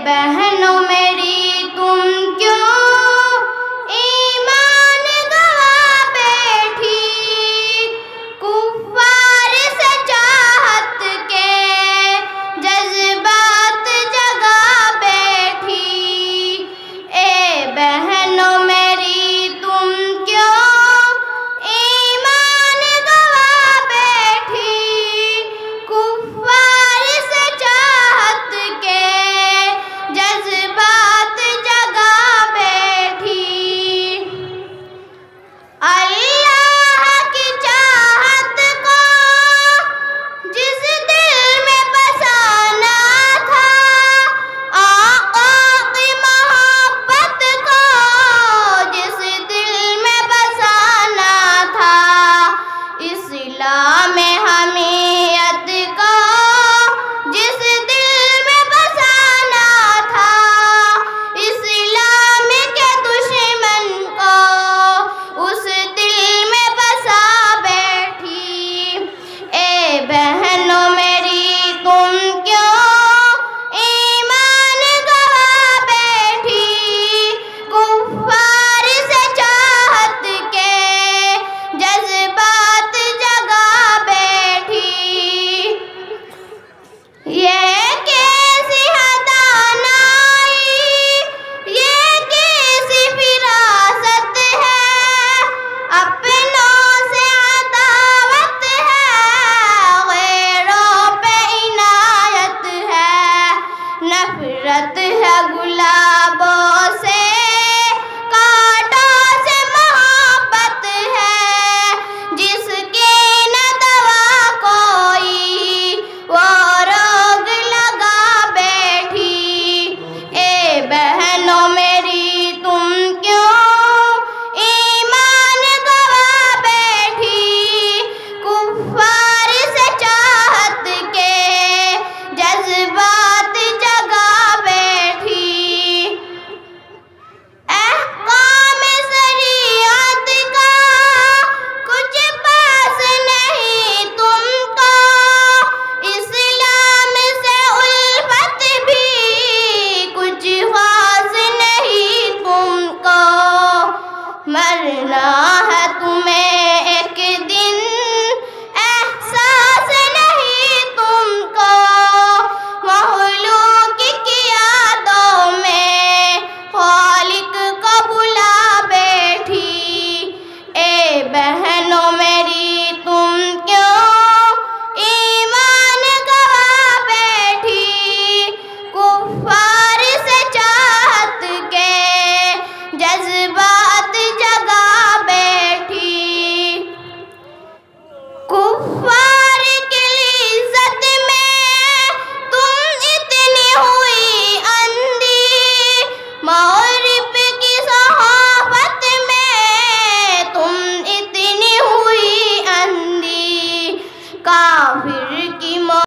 बहनों मेरी तुम क्यों ईमान गवा बैठी, कुफ्फार से चाहत के जज्बात जगा बैठी। ए बहनों मेरी तुम क्यों ईमान गवा बैठी, कुफ्फार से चाहत के जज्बात जगा बैठी। अल्लाह की चाहत को जिस दिल में बसाना था, आका की मोहब्बत को जिस दिल में बसाना था, इस्लाम हमीयत को जिस दिल में बसाना था, इस्लाम के दुश्मन को उस दिल में बसा बैठी। ए बहनों मेरी तुम क्यों ईमान गवा बैठी, कुफ्फार से चाहत के जज्बात जगा बैठी। ये कैसी हदानाई, ये कैसी फिरासत है, अपनों से अदावत है, गैरों पे इनायत है, नफरत है गुलाबों